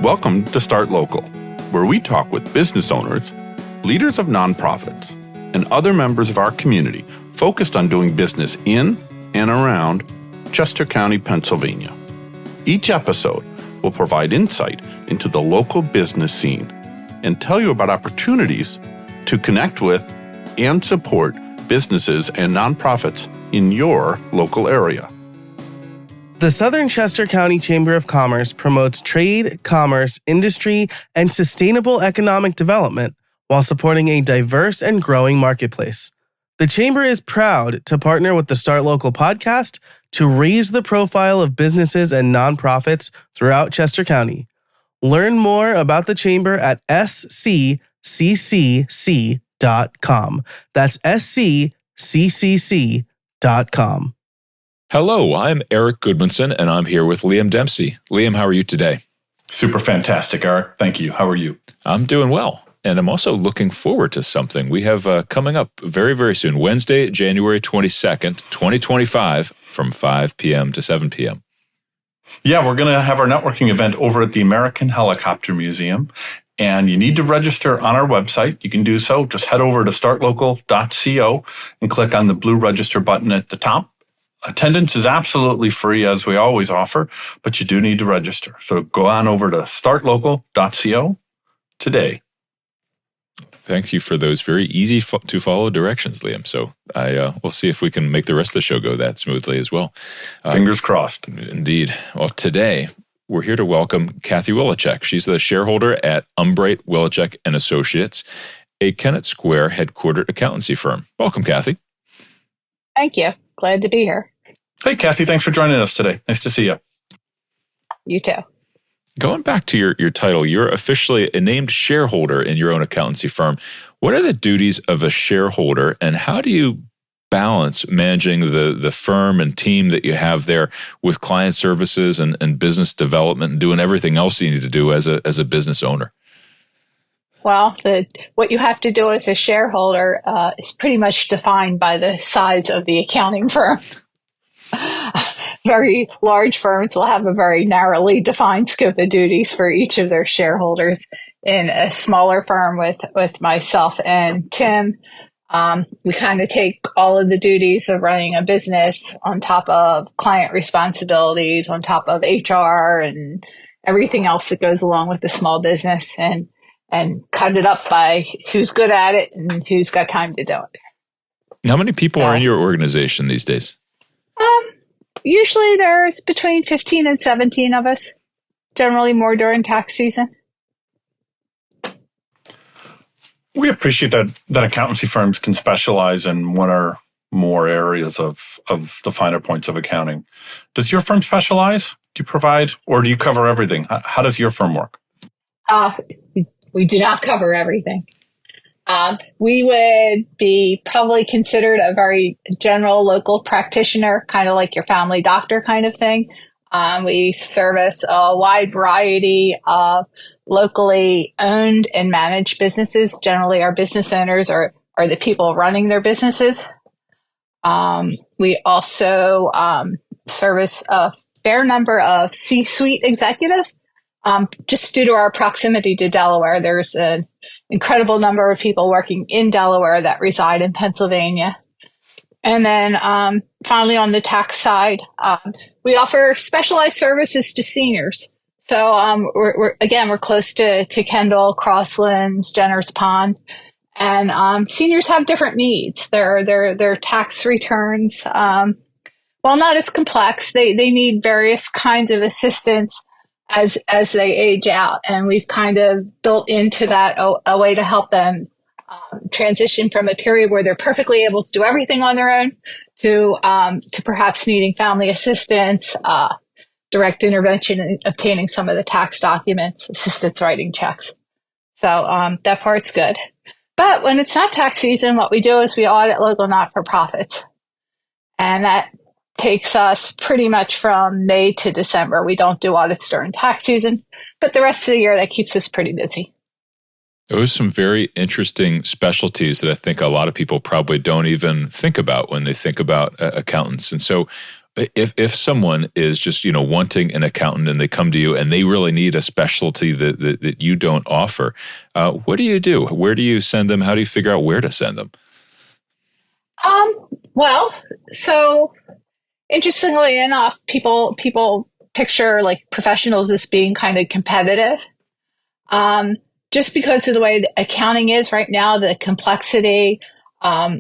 Welcome to Start Local, where we talk with business owners, leaders of nonprofits, and other members of our community focused on doing business in and around Chester County, Pennsylvania. Each episode will provide insight into the local business scene and tell you about opportunities to connect with and support businesses and nonprofits in your local area. The Southern Chester County Chamber of Commerce promotes trade, commerce, industry, and sustainable economic development while supporting a diverse and growing marketplace. The Chamber is proud to partner with the Start Local podcast to raise the profile of businesses and nonprofits throughout Chester County. Learn more about the Chamber at sccc.com. That's sccc.com. Hello, I'm Eric Goodmanson, and I'm here with Liam Dempsey. Liam, how are you today? Super fantastic, Eric. Thank you. How are you? I'm doing well, and I'm also looking forward to something we have coming up very, very soon, Wednesday, January 22nd, 2025, from 5 p.m. to 7 p.m. Yeah, we're going to have our networking event over at the American Helicopter Museum, and you need to register on our website. You can do so. Just head over to startlocal.co and click on the blue register button at the top. Attendance is absolutely free, as we always offer, but you do need to register. So go on over to startlocal.co today. Thank you for those very easy to follow directions, Liam. So we'll see if we can make the rest of the show go that smoothly as well. Fingers crossed. Indeed. Well, today we're here to welcome Kathy Wileczek. She's the shareholder at Umbreit, Wileczek Associates, a Kennett Square headquartered accountancy firm. Welcome, Kathy. Thank you. Glad to be here. Hey, Kathy, thanks for joining us today. Nice to see you. You too. Going back to your title, you're officially a named shareholder in your own accountancy firm. What are the duties of a shareholder, and how do you balance managing the firm and team that you have there with client services and business development and doing everything else you need to do as a business owner? Well, what you have to do as a shareholder is pretty much defined by the size of the accounting firm. Very large firms will have a very narrowly defined scope of duties for each of their shareholders. In a smaller firm with myself and Tim, we kind of take all of the duties of running a business on top of client responsibilities, on top of HR and everything else that goes along with the small business, and cut it up by who's good at it and who's got time to do it. How many people are in your organization these days? Usually there's between 15 and 17 of us, generally more during tax season. We appreciate that accountancy firms can specialize in one or more areas of the finer points of accounting. Does your firm specialize? Do you provide, or do you cover everything? How does your firm work? We do not cover everything. We would be probably considered a very general local practitioner, kind of like your family doctor kind of thing. We service a wide variety of locally owned and managed businesses. Generally, our business owners are the people running their businesses. We also service a fair number of C-suite executives. Just due to our proximity to Delaware, there's an incredible number of people working in Delaware that reside in Pennsylvania. And then finally, on the tax side, we offer specialized services to seniors. So we're close to Kendall, Crosslands, Jenner's Pond, and seniors have different needs. Their tax returns, while not as complex, they need various kinds of assistance as they age out, and we've kind of built into that a way to help them transition from a period where they're perfectly able to do everything on their own to perhaps needing family assistance, direct intervention in obtaining some of the tax documents, assistance writing checks. So that part's good. But when it's not tax season, what we do is we audit local not-for-profits, and that takes us pretty much from May to December. We don't do audits during tax season, but the rest of the year, that keeps us pretty busy. Those are some very interesting specialties that I think a lot of people probably don't even think about when they think about accountants. And so If someone is just wanting an accountant and they come to you and they really need a specialty that you don't offer, what do you do? Where do you send them? How do you figure out where to send them? Well, so interestingly enough, people picture like professionals as being kind of competitive. Just because of the way the accounting is right now, the complexity, how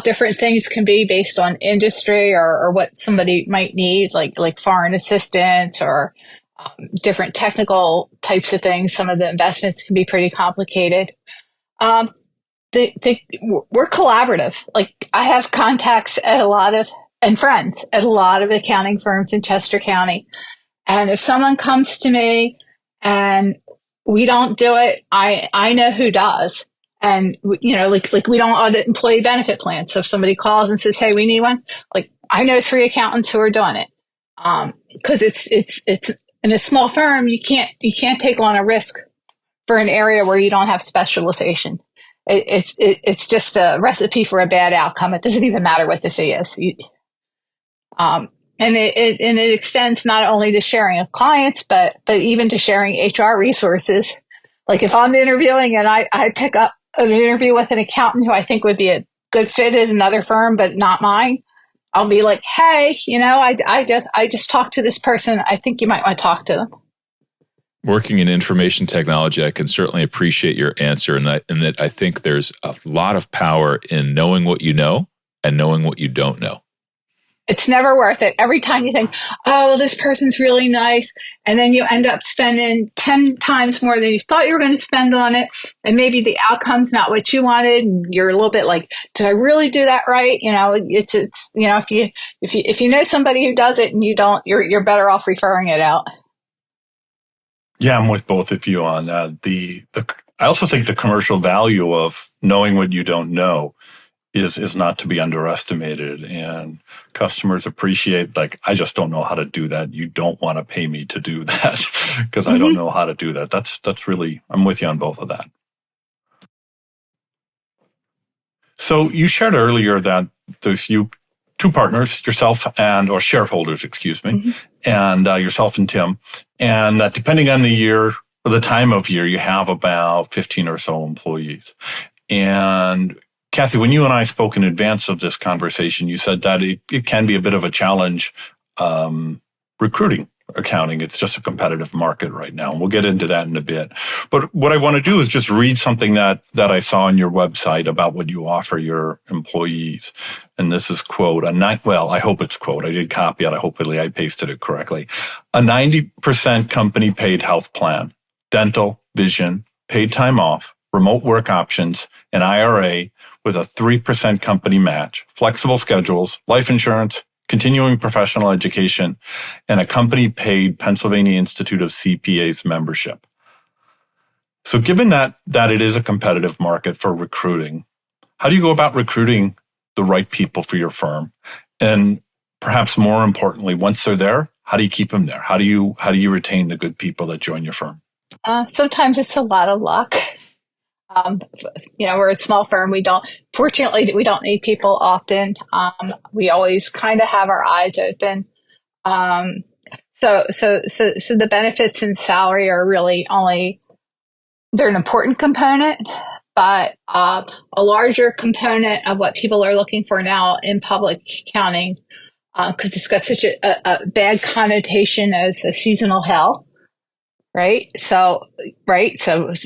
different things can be based on industry or what somebody might need, like foreign assistance or different technical types of things. Some of the investments can be pretty complicated. We're collaborative. Like I have contacts at and friends at a lot of accounting firms in Chester County. And if someone comes to me and we don't do it, I know who does. And, like we don't audit employee benefit plans. So if somebody calls and says, hey, we need one, like I know 3 accountants who are doing it. Cause it's in a small firm, you can't take on a risk for an area where you don't have specialization. It's just a recipe for a bad outcome. It doesn't even matter what the fee is. And it extends not only to sharing of clients, but even to sharing HR resources. Like if I'm interviewing and I pick up an interview with an accountant who I think would be a good fit at another firm, but not mine, I'll be like, hey, I just talked to this person. I think you might want to talk to them. Working in information technology, I can certainly appreciate your answer, and that I think there's a lot of power in knowing what you know and knowing what you don't know. It's never worth it. Every time you think, oh, well, this person's really nice, and then you end up spending 10 times more than you thought you were going to spend on it, and maybe the outcome's not what you wanted, and you're a little bit like, did I really do that right? If you know somebody who does it and you don't, you're better off referring it out. Yeah, I'm with both of you on that. I also think the commercial value of knowing what you don't know is not to be underestimated, and customers appreciate, like, I just don't know how to do that. You don't want to pay me to do that because I don't know how to do that. That's really, I'm with you on both of that. So you shared earlier that there's two partners, or shareholders, excuse me, and yourself and Tim, and that depending on the year or the time of year, you have about 15 or so employees. And Kathy, when you and I spoke in advance of this conversation, you said that it can be a bit of a challenge recruiting accounting. It's just a competitive market right now. And we'll get into that in a bit. But what I want to do is just read something that I saw on your website about what you offer your employees. And this is quote, I hope it's quote. I did copy it. Hopefully I pasted it correctly. A 90% company paid health plan, dental, vision, paid time off, remote work options, an IRA with a 3% company match, flexible schedules, life insurance, continuing professional education, and a company-paid Pennsylvania Institute of CPAs membership. So given that it is a competitive market for recruiting, how do you go about recruiting the right people for your firm? And perhaps more importantly, once they're there, how do you keep them there? How do you retain the good people that join your firm? Sometimes it's a lot of luck. We're a small firm. Fortunately, we don't need people often. We always kind of have our eyes open. So the benefits and salary are really they're an important component, but a larger component of what people are looking for now in public accounting, because it's got such a bad connotation as a seasonal hell. Right. So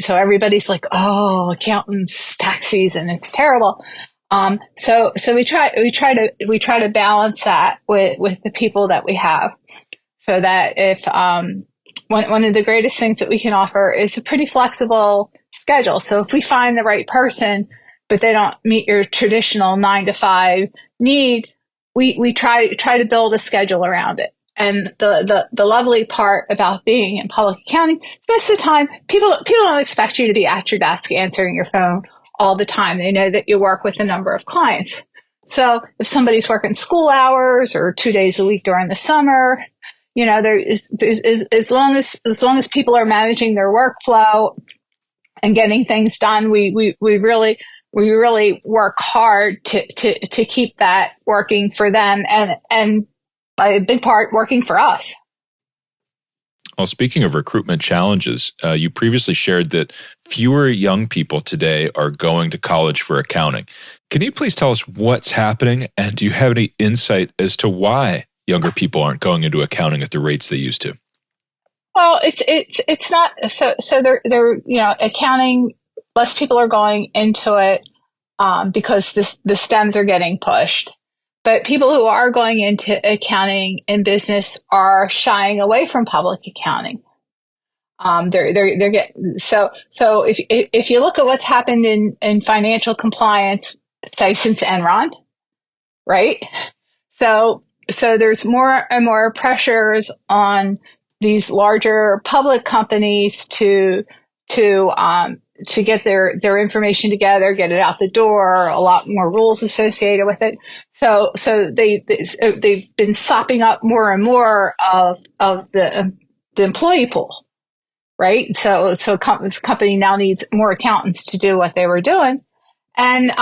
everybody's like, oh, accountants, tax season, it's terrible. So we try to balance that with the people that we have, so that if, one of the greatest things that we can offer is a pretty flexible schedule. So if we find the right person, but they don't meet your traditional 9 to 5 need, we try to build a schedule around it. And the lovely part about being in public accounting is most of the time, people don't expect you to be at your desk answering your phone all the time. They know that you work with a number of clients. So if somebody's working school hours or 2 days a week during the summer, as long as people are managing their workflow and getting things done, we really work hard to keep that working for them and by a big part working for us. Well, speaking of recruitment challenges, you previously shared that fewer young people today are going to college for accounting. Can you please tell us what's happening, and do you have any insight as to why younger people aren't going into accounting at the rates they used to? Well, it's not so they're accounting. Less people are going into it because the STEMs are getting pushed. But people who are going into accounting and business are shying away from public accounting. They're getting so if you look at what's happened in financial compliance, say since Enron, right? So there's more and more pressures on these larger public companies to get their information together, get it out the door, a lot more rules associated with it. So they've been sopping up more and more of the employee pool, right? So company now needs more accountants to do what they were doing. And,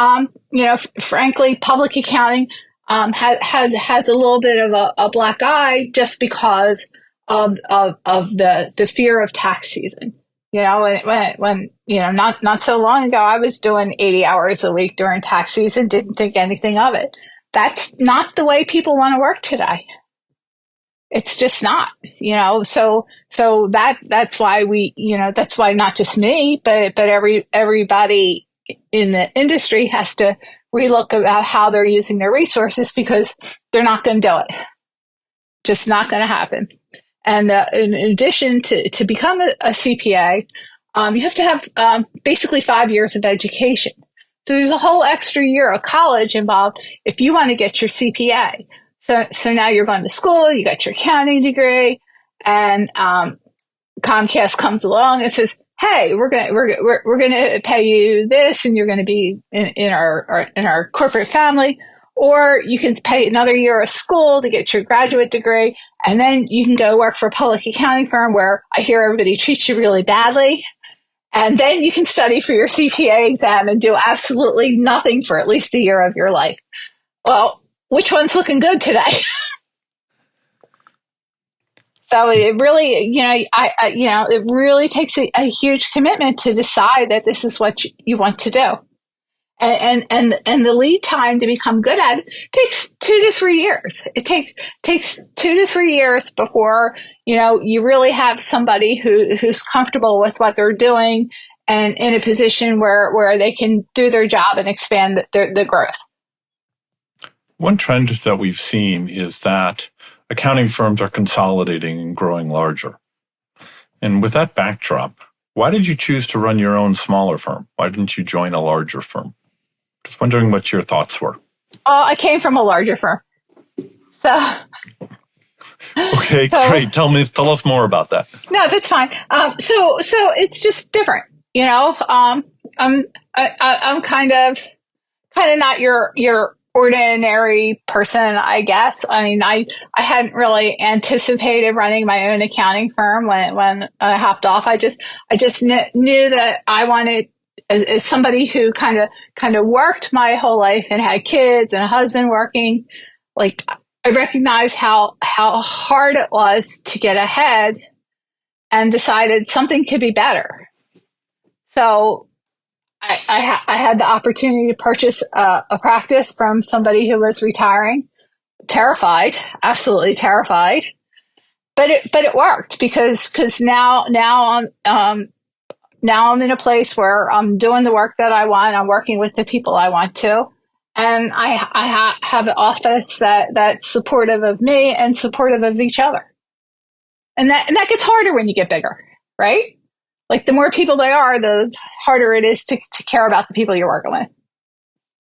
frankly, public accounting has a little bit of a black eye just because of the fear of tax season. When not so long ago, I was doing 80 hours a week during tax season, didn't think anything of it. That's not the way people want to work today. It's just not, so that's why that's why not just me, but everybody in the industry has to relook about how they're using their resources, because they're not going to do it. Just not going to happen. And in addition to become a CPA, you have to have basically 5 years of education. So there's a whole extra year of college involved if you want to get your CPA. So now you're going to school, you got your accounting degree, and Comcast comes along and says, "Hey, we're going to pay you this, and you're going to be in our corporate family." Or you can pay another year of school to get your graduate degree, and then you can go work for a public accounting firm where I hear everybody treats you really badly. And then you can study for your CPA exam and do absolutely nothing for at least a year of your life. Well, which one's looking good today? So it really, it really takes a huge commitment to decide that this is what you want to do. And the lead time to become good at it takes 2 to 3 years. It takes 2 to 3 years before, you really have somebody who's comfortable with what they're doing and in a position where they can do their job and expand the growth. One trend that we've seen is that accounting firms are consolidating and growing larger. And with that backdrop, why did you choose to run your own smaller firm? Why didn't you join a larger firm? Just wondering what your thoughts were. Oh, I came from a larger firm. So. Okay, great. Tell us more about that. No, that's fine. So it's just different. I'm kind of not your ordinary person, I guess. I mean, I hadn't really anticipated running my own accounting firm when I hopped off. I just knew that I wanted, as somebody who kind of worked my whole life and had kids and a husband working, like I recognized how hard it was to get ahead, and decided something could be better. So I had the opportunity to purchase a practice from somebody who was retiring. Terrified, absolutely terrified, but it worked because now I'm in a place where I'm doing the work that I want. I'm working with the people I want to, and I have an office that's supportive of me and supportive of each other, and that gets harder when you get bigger, right? Like the more people they are, the harder it is to care about the people you're working with.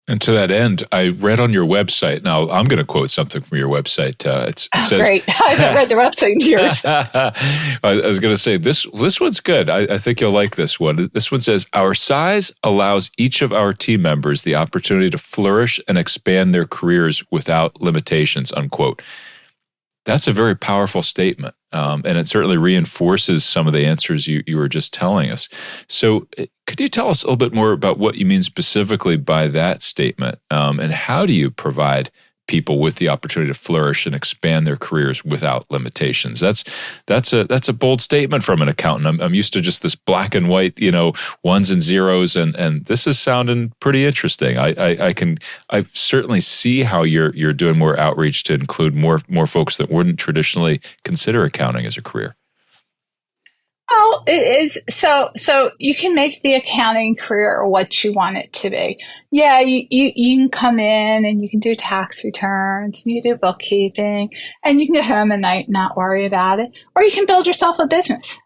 And to that end, I read on your website. Now, I'm going to quote something from your website. It says, "Great! I haven't read the website in years." I was going to say this one's good. I think you'll like this one. This one says, "Our size allows each of our team members the opportunity to flourish and expand their careers without limitations." Unquote. That's a very powerful statement, and it certainly reinforces some of the answers you were just telling us. So could you tell us a little bit more about what you mean specifically by that statement, and how do you provide people with the opportunity to flourish and expand their careers without limitations. That's a bold statement from an accountant. I'm used to just this black and white, ones and zeros, and this is sounding pretty interesting. I certainly see how you're doing more outreach to include more folks that wouldn't traditionally consider accounting as a career. Oh, it is. So you can make the accounting career what you want it to be. Yeah, you can come in and you can do tax returns, and you do bookkeeping, and you can go home at night and not worry about it. Or you can build yourself a business,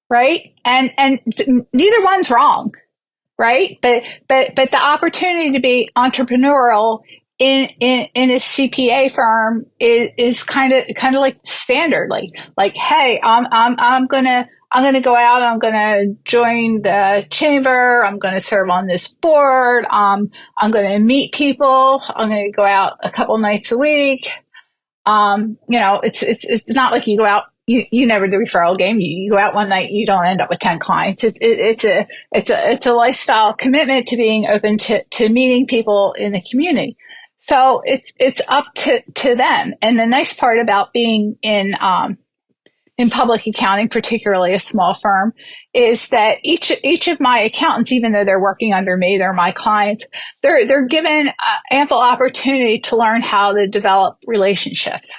right? And neither one's wrong, right? But the opportunity to be entrepreneurial in a CPA firm is kind of like standard, like, hey, I'm gonna go out, I'm gonna join the chamber, I'm gonna serve on this board, I'm gonna meet people, I'm gonna go out a couple nights a week. It's not like you go out. You never do referral game. You go out one night, you don't end up with 10 clients. It's a lifestyle commitment to being open to meeting people in the community. So it's up to them. And the nice part about being in public accounting, particularly a small firm, is that each of my accountants, even though they're working under me, they're my clients, they're given ample opportunity to learn how to develop relationships.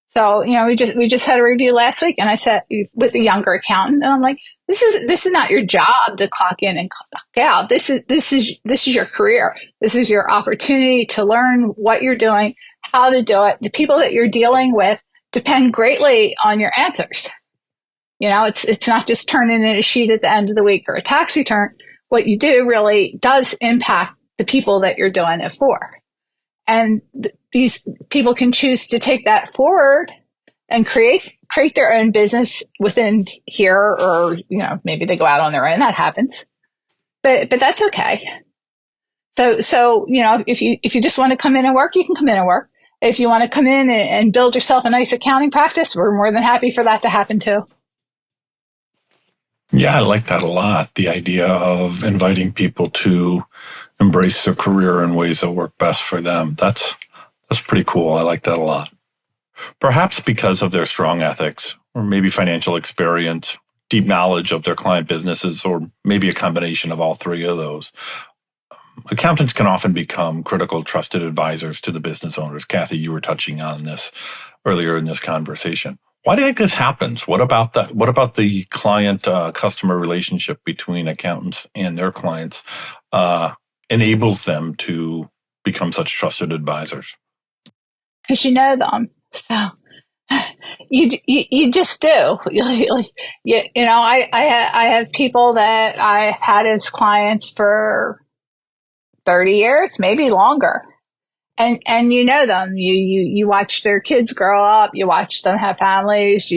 So, we just had a review last week, and I said with a younger accountant, and I'm like, this is not your job to clock in and clock out. This is your career. This is your opportunity to learn what you're doing, how to do it. The people that you're dealing with depend greatly on your answers. It's not just turning in a sheet at the end of the week or a tax return. What you do really does impact the people that you're doing it for. And these people can choose to take that forward and create their own business within here, or, maybe they go out on their own. That happens, but that's okay. So, if you just want to come in and work, you can come in and work. If you want to come in and build yourself a nice accounting practice, we're more than happy for that to happen too. Yeah, I like that a lot. The idea of inviting people to embrace their career in ways that work best for them. That's pretty cool. I like that a lot. Perhaps because of their strong ethics, or maybe financial experience, deep knowledge of their client businesses, or maybe a combination of all three of those, accountants can often become critical, trusted advisors to the business owners. Kathy, you were touching on this earlier in this conversation. Why do you think this happens? What about that? What about the client-customer relationship between accountants and their clients enables them to become such trusted advisors? Because you know them, so you just do. I have people that I've had as clients for 30 years, maybe longer. And you know them. You watch their kids grow up. You watch them have families.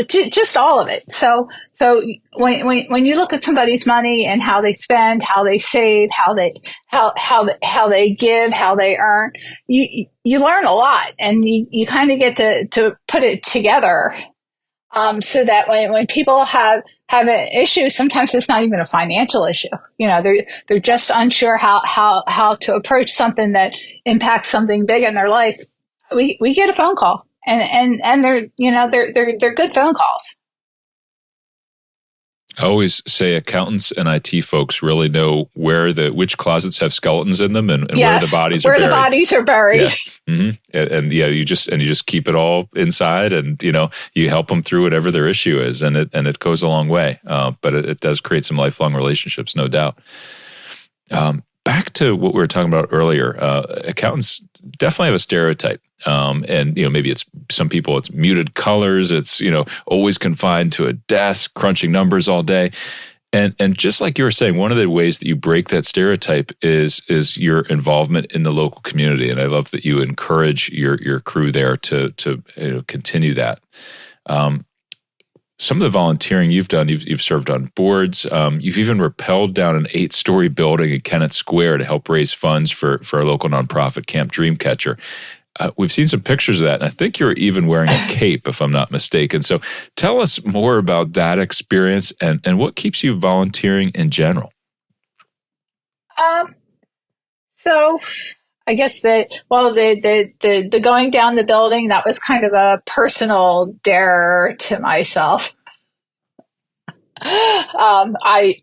Just all of it. So when you look at somebody's money and how they spend, how they save, how they give, how they earn, you learn a lot, and you kind of get to put it together. So that when people have an issue, sometimes it's not even a financial issue. They're just unsure how to approach something that impacts something big in their life. We get a phone call, and they're good phone calls. I always say accountants and IT folks really know which closets have skeletons in them, and yes, where the bodies are buried. Where the bodies are buried. Yeah. Mm-hmm. And you just keep it all inside, and you help them through whatever their issue is, and it goes a long way. But it does create some lifelong relationships, no doubt. Back to what we were talking about earlier, accountants definitely have a stereotype. And maybe it's some people, it's muted colors. It's, always confined to a desk, crunching numbers all day. And just like you were saying, one of the ways that you break that stereotype is your involvement in the local community. And I love that you encourage your crew there to continue that. Some of the volunteering you've done, you've served on boards. You've even rappelled down an 8-story building at Kennett Square to help raise funds for a local nonprofit, Camp Dreamcatcher. We've seen some pictures of that, and I think you're even wearing a cape, if I'm not mistaken. So tell us more about that experience and what keeps you volunteering in general. So I guess the going down the building, that was kind of a personal dare to myself. I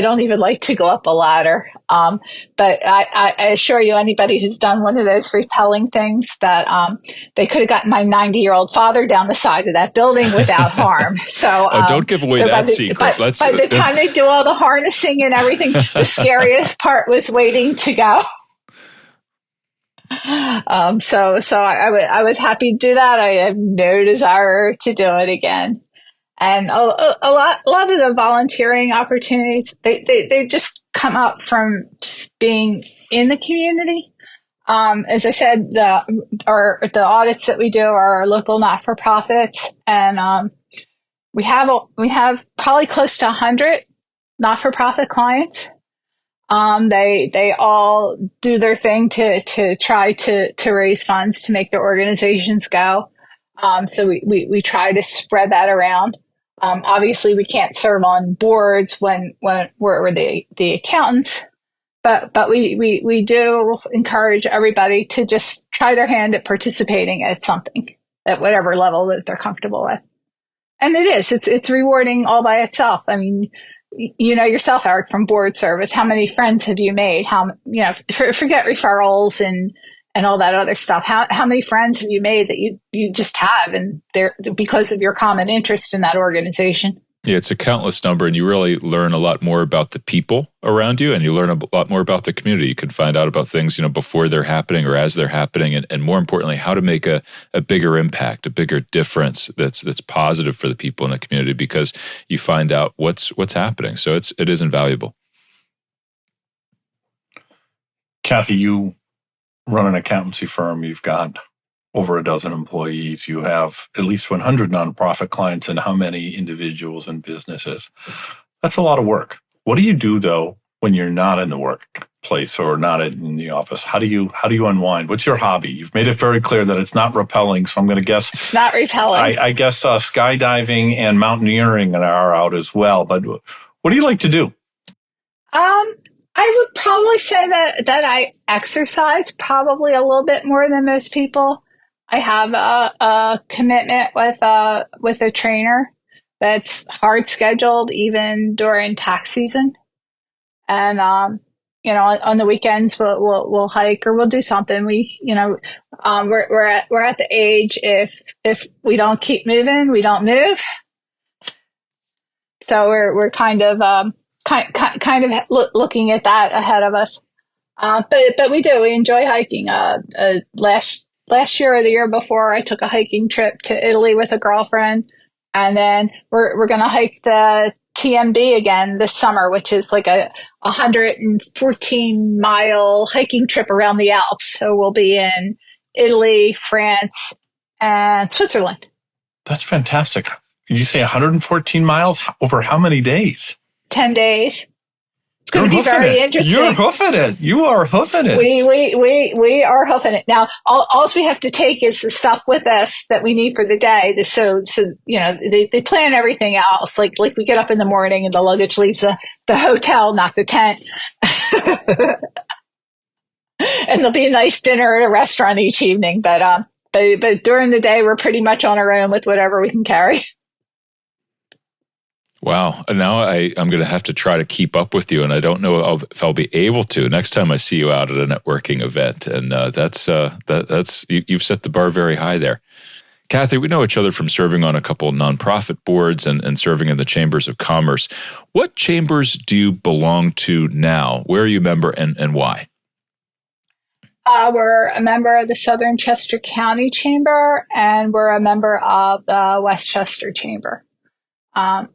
don't even like to go up a ladder. But I assure you, anybody who's done one of those repelling things, that they could have gotten my 90-year-old father down the side of that building without harm. So don't give away that secret. By the time they do all the harnessing and everything, the scariest part was waiting to go. So I was happy to do that. I have no desire to do it again. And a lot of the volunteering opportunities, they just come up from just being in the community. As I said, the audits that we do are local not-for-profits, and we have probably close to 100 not-for-profit clients. They all do their thing to try to raise funds to make their organizations go. So we try to spread that around. Obviously, we can't serve on boards when we're the accountants, but we do encourage everybody to just try their hand at participating at something at whatever level that they're comfortable with. And it's rewarding all by itself. I mean, you know yourself, Eric, from board service, how many friends have you made? Forget referrals and all that other stuff. How many friends have you made that you just have, and they're because of your common interest in that organization? Yeah, it's a countless number, and you really learn a lot more about the people around you, and you learn a lot more about the community. You can find out about things, before they're happening or as they're happening, and more importantly, how to make a bigger impact, a bigger difference that's positive for the people in the community, because you find out what's happening. So it is invaluable. Kathy, you run an accountancy firm. You've got over a dozen employees. You have at least 100 nonprofit clients, and how many individuals and businesses? That's a lot of work. What do you do, though, when you're not in the workplace or not in the office? How do you unwind? What's your hobby? You've made it very clear that it's not rappelling, so I'm going to guess it's not rappelling. I guess skydiving and mountaineering are out as well. But what do you like to do? I would probably say that I exercise probably a little bit more than most people. I have a commitment with a trainer that's hard scheduled even during tax season, and on the weekends we'll hike or we'll do something. We're at the age if we don't keep moving, we don't move. So we're kind of looking at that ahead of us. But we enjoy hiking. Last year or the year before, I took a hiking trip to Italy with a girlfriend, and then we're going to hike the TMB again this summer, which is like a 114-mile hiking trip around the Alps. So we'll be in Italy, France, and Switzerland. That's fantastic. You say 114 miles over how many days? 10 days. It's going to be very interesting. You're hoofing it. You are hoofing it. We are hoofing it. Now, all we have to take is the stuff with us that we need for the day. So they plan everything else. Like we get up in the morning and the luggage leaves the hotel, not the tent. And there'll be a nice dinner at a restaurant each evening. But during the day, we're pretty much on our own with whatever we can carry. Wow. Now I'm going to have to try to keep up with you, and I don't know if I'll be able to next time I see you out at a networking event. And that's you've set the bar very high there. Kathy, we know each other from serving on a couple of nonprofit boards and serving in the chambers of commerce. What chambers do you belong to now? Where are you a member and why? We're a member of the Southern Chester County Chamber, and we're a member of the Westchester Chamber.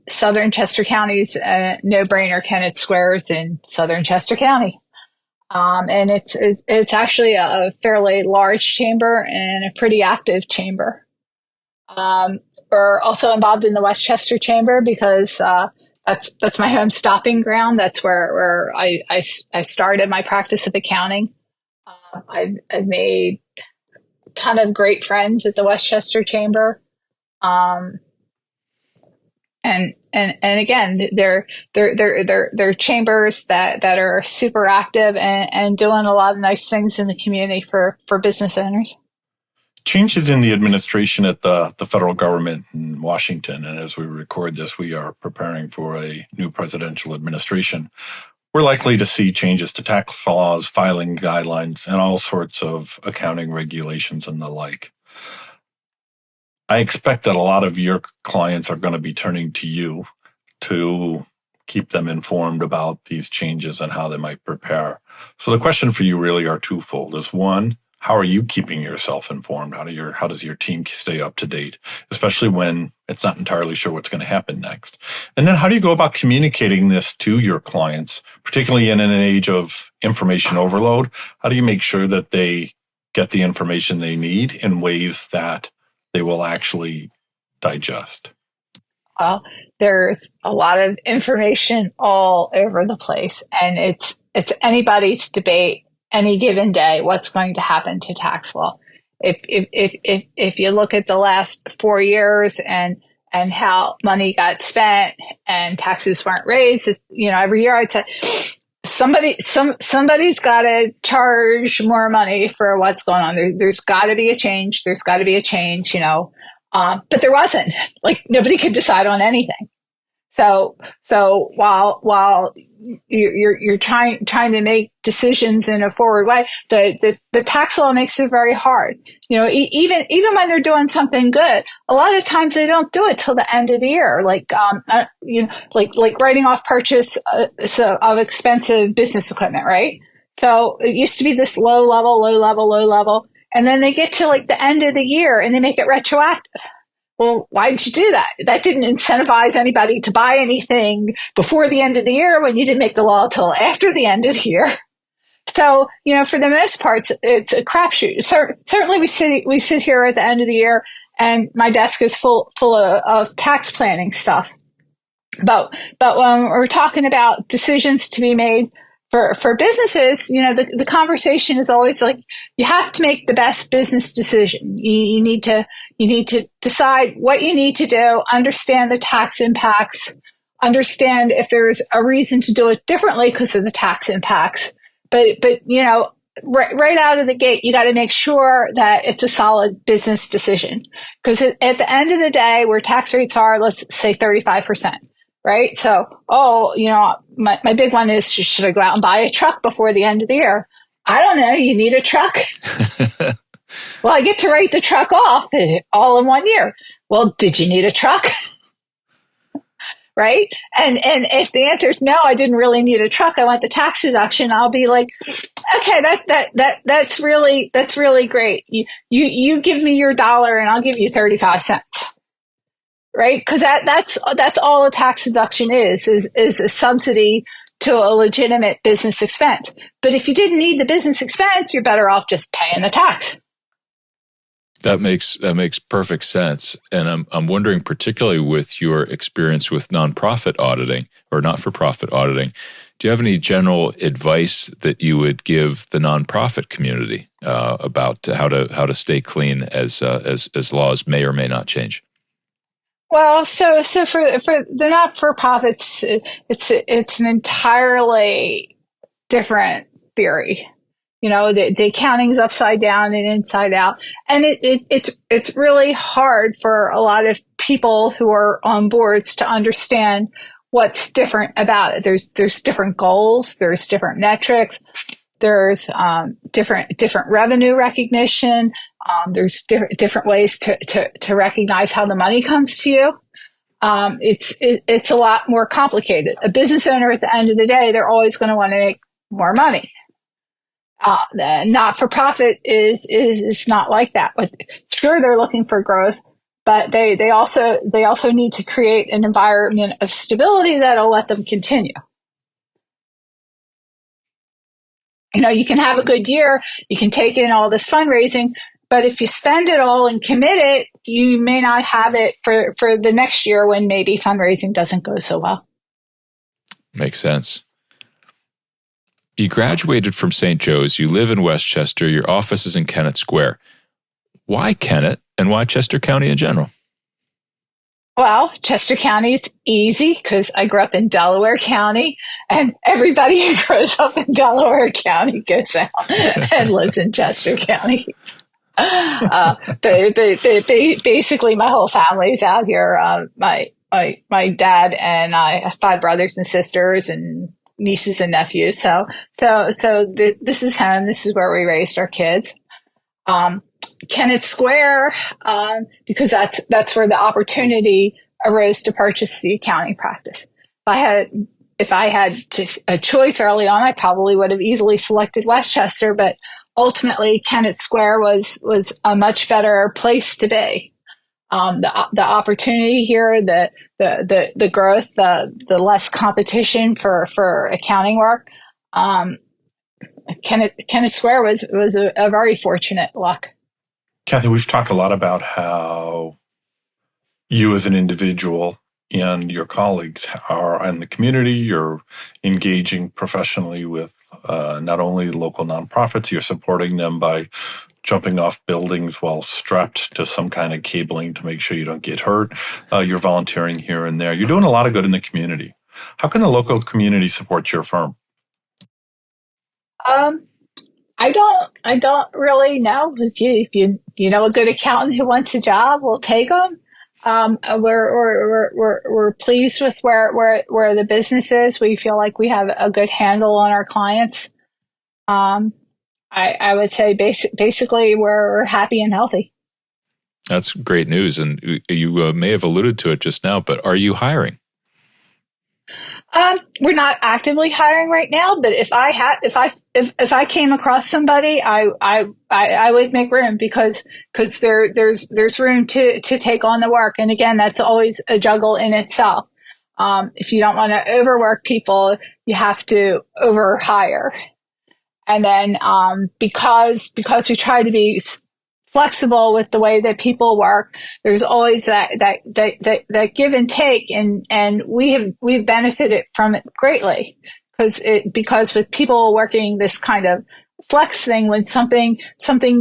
Southern Chester County's a no-brainer. Kennett Square is in Southern Chester County. And it's actually a fairly large chamber and a pretty active chamber. We're also involved in the Westchester Chamber because that's my home stopping ground. That's where I started my practice of accounting. I've made a ton of great friends at the Westchester Chamber. And and again, they're chambers that are super active and doing a lot of nice things in the community for business owners. Changes in the administration at the federal government in Washington, and as we record this, we are preparing for a new presidential administration. We're likely to see changes to tax laws, filing guidelines, and all sorts of accounting regulations and the like. I expect that a lot of your clients are going to be turning to you to keep them informed about these changes and how they might prepare. So the question for you really are twofold. Is one, how are you keeping yourself informed? How does your team stay up to date, especially when it's not entirely sure what's going to happen next? And then how do you go about communicating this to your clients, particularly in an age of information overload? How do you make sure that they get the information they need in ways that they will actually digest? Well, there's a lot of information all over the place, and it's anybody's debate any given day what's going to happen to tax law. If you look at the last 4 years and how money got spent and taxes weren't raised, every year I'd say somebody's got to charge more money for what's going on. There's got to be a change. There's got to be a change, but there wasn't. Like, nobody could decide on anything. So while you're trying to make decisions in a forward way, the tax law makes it very hard. Even when they're doing something good, a lot of times they don't do it till the end of the year. Like writing off purchase of expensive business equipment, right? So it used to be this low level, and then they get to like the end of the year and they make it retroactive. Well, why did you do that? That didn't incentivize anybody to buy anything before the end of the year when you didn't make the law till after the end of the year. So, for the most part, it's a crapshoot. Certainly we sit here at the end of the year and my desk is full of tax planning stuff. But when we're talking about decisions to be made for businesses, the conversation is always like, you have to make the best business decision. You need to decide what you need to do, understand the tax impacts, understand if there's a reason to do it differently because of the tax impacts. But right out of the gate, you got to make sure that it's a solid business decision. Because at the end of the day, where tax rates are, let's say 35%. Right. So, my big one is, should I go out and buy a truck before the end of the year? I don't know. You need a truck. Well, I get to write the truck off all in 1 year. Well, did you need a truck? Right. And if the answer is no, I didn't really need a truck, I want the tax deduction, I'll be like, okay, that's really great. You give me your $1 and I'll give you 35 cents. Right? Because that's all a tax deduction is a subsidy to a legitimate business expense. But if you didn't need the business expense, you're better off just paying the tax. That makes perfect sense. And I'm wondering, particularly with your experience with nonprofit auditing or not-for-profit auditing, do you have any general advice that you would give the nonprofit community about how to stay clean as laws may or may not change? Well, so for the not-for-profits, it's an entirely different theory. The accounting's upside down and inside out, and it's really hard for a lot of people who are on boards to understand what's different about it. There's different goals, there's different metrics. There's different revenue recognition. There's different ways to recognize how the money comes to you. It's a lot more complicated. A business owner, at the end of the day, they're always going to want to make more money. The not-for-profit is not like that. But sure, they're looking for growth, but they also need to create an environment of stability that'll let them continue. You can have a good year, you can take in all this fundraising, but if you spend it all and commit it, you may not have it for the next year when maybe fundraising doesn't go so well. Makes sense. You graduated from St. Joe's, you live in Westchester, your office is in Kennett Square. Why Kennett, and why Chester County in general? Well, Chester County is easy because I grew up in Delaware County, and everybody who grows up in Delaware County goes out and lives in Chester County. Basically, my whole family's out here. My dad and I have 5 brothers and sisters and nieces and nephews. This is home. This is where we raised our kids. Kennett Square, because that's where the opportunity arose to purchase the accounting practice. If I had a choice early on, I probably would have easily selected Westchester, but ultimately Kennett Square was a much better place to be. The opportunity here, the growth, the less competition for accounting work. Kennett Square was a very fortunate luck. Kathy, we've talked a lot about how you as an individual and your colleagues are in the community. You're engaging professionally with not only local nonprofits, you're supporting them by jumping off buildings while strapped to some kind of cabling to make sure you don't get hurt. You're volunteering here and there. You're doing a lot of good in the community. How can the local community support your firm? I don't really know. If you know a good accountant who wants a job, we'll take them. We're pleased with where the business is. We feel like we have a good handle on our clients. I would say basically we're happy and healthy. That's great news. And you may have alluded to it just now, but are you hiring? We're not actively hiring right now, but if I came across somebody, I would make room because there's room to take on the work. And again, that's always a juggle in itself. If you don't want to overwork people, you have to overhire. And then, because we try to be flexible with the way that people work, there's always that give and take, and we've benefited from it greatly because with people working this kind of flex thing, when something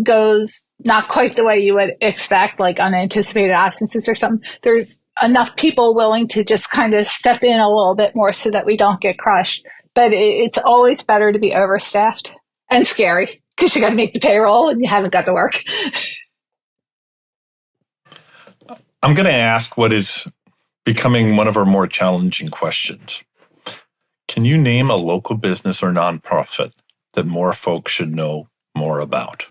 goes not quite the way you would expect, like unanticipated absences or something, there's enough people willing to just kind of step in a little bit more so that we don't get crushed. But it's always better to be overstaffed and scary because you got to make the payroll and you haven't got the work. I'm going to ask what is becoming one of our more challenging questions. Can you name a local business or nonprofit that more folks should know more about?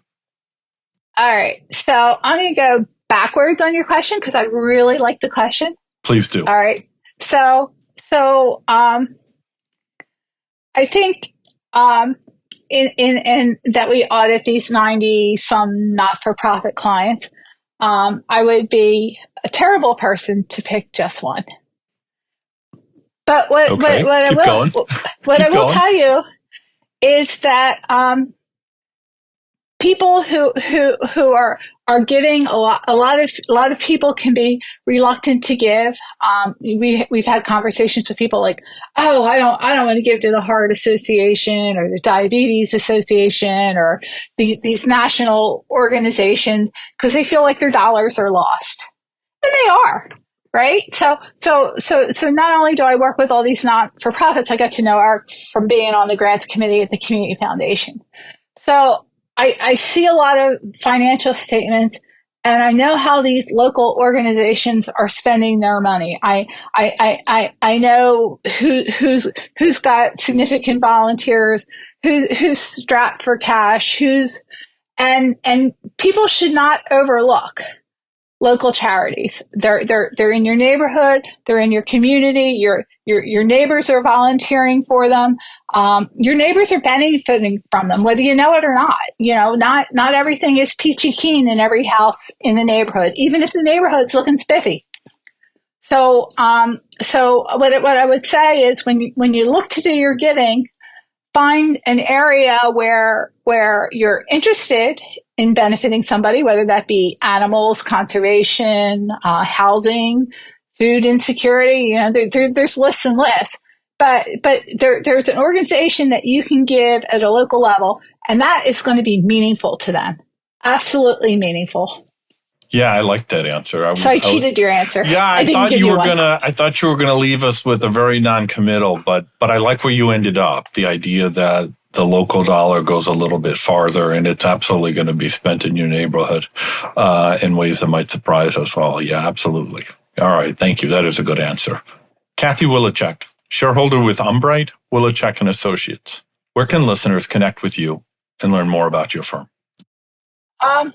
All right. So I'm going to go backwards on your question because I really like the question. Please do. All right. So I think in that we audit these 90 some not-for-profit clients, I would be a terrible person to pick just one. But what I will tell you is that people who are giving a lot of people can be reluctant to give. We've had conversations with people like, oh, I don't want to give to the Heart Association or the Diabetes Association or these national organizations because they feel like their dollars are lost, and they are. Right. So not only do I work with all these not-for-profits, I got to know Art from being on the grants committee at the Community Foundation. So I see a lot of financial statements and I know how these local organizations are spending their money. I know who's got significant volunteers, who's strapped for cash, and people should not overlook local charities. They're in your neighborhood. They're in your community. Your neighbors are volunteering for them. Your neighbors are benefiting from them, whether you know it or not. You know, not everything is peachy keen in every house in the neighborhood, even if the neighborhood's looking spiffy. So what I would say is when you look to do your giving, find an area where you're interested in benefiting somebody, whether that be animals, conservation, housing, food insecurity. You know, there's lists and lists, but there's an organization that you can give at a local level, and that is going to be meaningful to them. Absolutely meaningful. Yeah, I like that answer. So I cheated your answer. Yeah, I thought you were gonna leave us with a very non-committal, but I like where you ended up. The idea that the local dollar goes a little bit farther, and it's absolutely going to be spent in your neighborhood in ways that might surprise us all. Yeah, absolutely. All right, thank you. That is a good answer. Kathy Wileczek, shareholder with Umbreit, Wileczek Associates. Where can listeners connect with you and learn more about your firm? I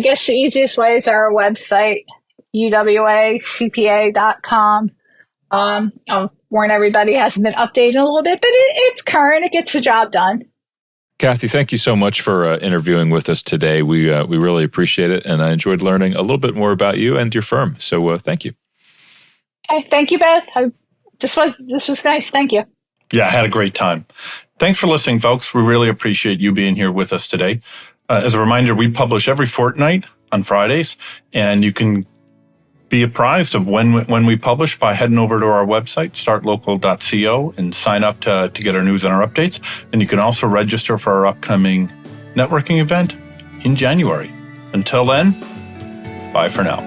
guess the easiest way is our website, uwacpa.com. I'll warn everybody, it hasn't been updated a little bit, but it's current. It gets the job done. Kathy, thank you so much for interviewing with us today. We really appreciate it, and I enjoyed learning a little bit more about you and your firm. So thank you. Okay, thank you both. This was nice. Thank you. Yeah, I had a great time. Thanks for listening, folks. We really appreciate you being here with us today. As a reminder, we publish every fortnight on Fridays, and you can be apprised of when we publish by heading over to our website, startlocal.co, and sign up to get our news and our updates. And you can also register for our upcoming networking event in January. Until then, bye for now.